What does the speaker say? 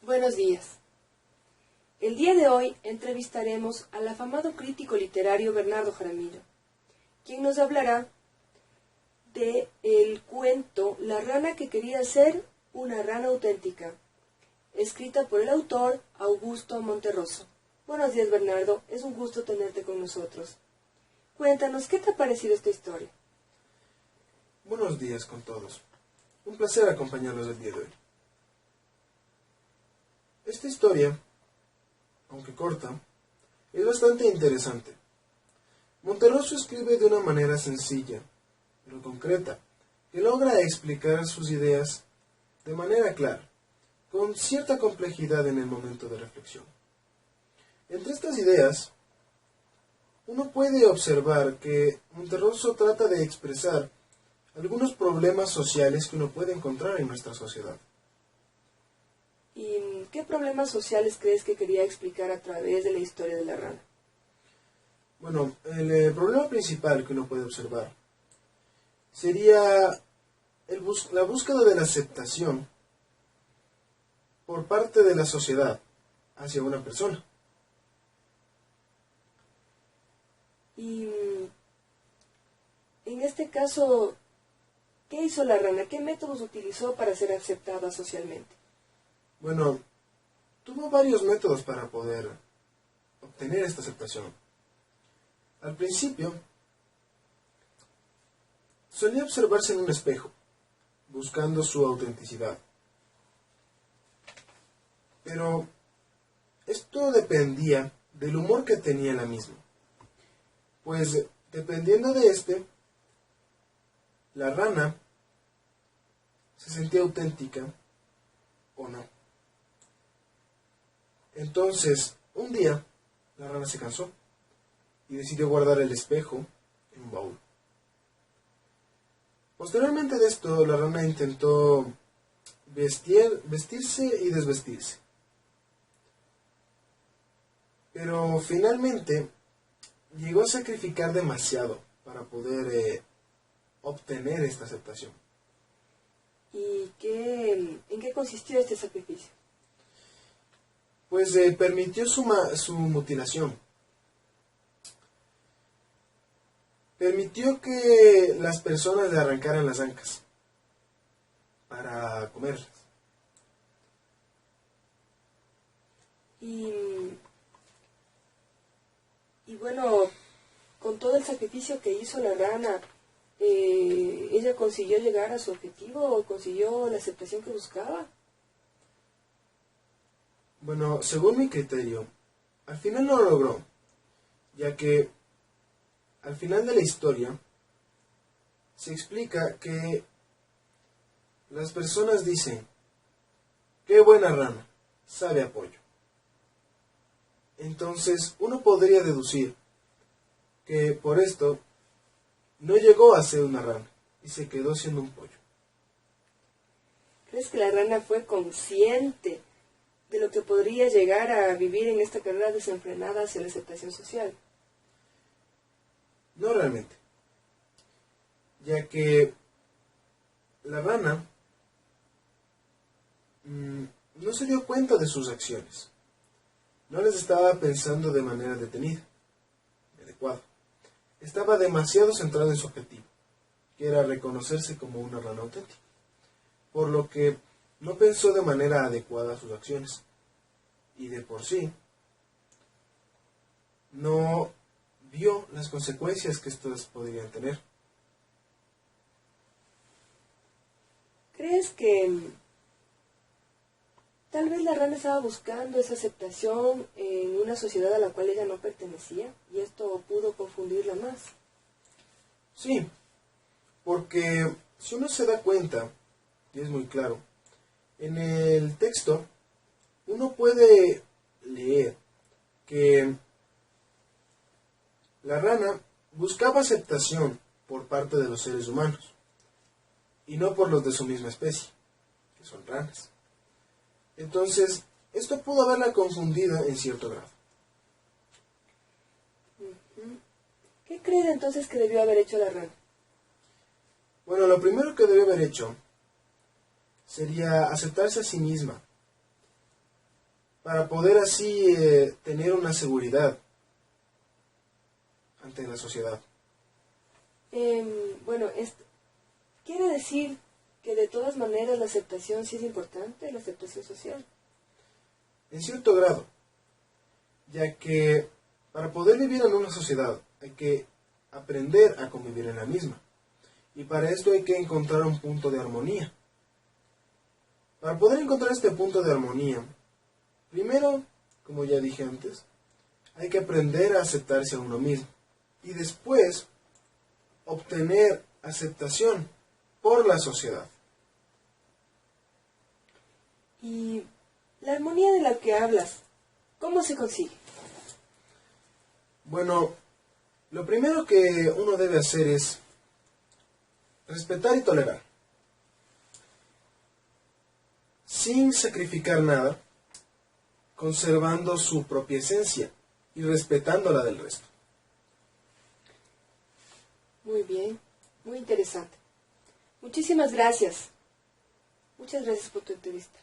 Buenos días. El día de hoy entrevistaremos al afamado crítico literario Bernardo Jaramillo, quien nos hablará de el cuento La rana que quería ser una rana auténtica, escrita por el autor Augusto Monterroso. Buenos días, Bernardo, es un gusto tenerte con nosotros. Cuéntanos, ¿qué te ha parecido esta historia? Buenos días con todos. Un placer acompañarlos el día de hoy. Esta historia, aunque corta, es bastante interesante. Monterroso escribe de una manera sencilla, pero concreta, que logra explicar sus ideas de manera clara, con cierta complejidad en el momento de reflexión. Entre estas ideas, uno puede observar que Monterroso trata de expresar algunos problemas sociales que uno puede encontrar en nuestra sociedad. ¿Y qué problemas sociales crees que quería explicar a través de la historia de la rana? Bueno, el problema principal que uno puede observar sería la búsqueda de la aceptación por parte de la sociedad hacia una persona. Y en este caso, ¿qué hizo la rana? ¿Qué métodos utilizó para ser aceptada socialmente? Bueno, tuvo varios métodos para poder obtener esta aceptación. Al principio, solía observarse en un espejo, buscando su autenticidad. Pero esto dependía del humor que tenía la misma. Pues, dependiendo de la rana se sentía auténtica o no. Entonces, un día, la rana se cansó y decidió guardar el espejo en un baúl. Posteriormente de esto, la rana intentó vestirse y desvestirse. Pero finalmente llegó a sacrificar demasiado para poder obtener esta aceptación. ¿Y en qué consistió este sacrificio? Pues permitió su mutilación. Permitió que las personas le arrancaran las ancas para comerlas. Y bueno, con todo el sacrificio que hizo la rana, ¿ella consiguió llegar a su objetivo o consiguió la aceptación que buscaba? Bueno, según mi criterio, al final no lo logró, ya que al final de la historia se explica que las personas dicen: ¡qué buena rana! Sabe a pollo. Entonces uno podría deducir que por esto no llegó a ser una rana y se quedó siendo un pollo. ¿Crees que la rana fue consciente de lo que podría llegar a vivir en esta carrera desenfrenada hacia la aceptación social? No realmente, ya que la rana no se dio cuenta de sus acciones. No les estaba pensando de manera detenida, adecuada. Estaba demasiado centrado en su objetivo, que era reconocerse como una rana auténtica, por lo que no pensó de manera adecuada sus acciones. Y de por sí, no vio las consecuencias que estas podrían tener. ¿Crees que tal vez la rana estaba buscando esa aceptación en una sociedad a la cual ella no pertenecía y esto pudo confundirla más? Sí, porque si uno se da cuenta, y es muy claro, en el texto uno puede leer que la rana buscaba aceptación por parte de los seres humanos y no por los de su misma especie, que son ranas. Entonces, esto pudo haberla confundido en cierto grado. ¿Qué crees entonces que debió haber hecho la rana? Bueno, lo primero que debió haber hecho sería aceptarse a sí misma para poder así tener una seguridad ante la sociedad. Bueno, quiere decir que de todas maneras la aceptación sí es importante, la aceptación social. En cierto grado, ya que para poder vivir en una sociedad hay que aprender a convivir en la misma. Y para esto hay que encontrar un punto de armonía. Para poder encontrar este punto de armonía, primero, como ya dije antes, hay que aprender a aceptarse a uno mismo. Y después, obtener aceptación por la sociedad. Y la armonía de la que hablas, ¿cómo se consigue? Bueno, lo primero que uno debe hacer es respetar y tolerar, sin sacrificar nada, conservando su propia esencia y respetando la del resto. Muy bien, muy interesante. Muchísimas gracias. Muchas gracias por tu entrevista.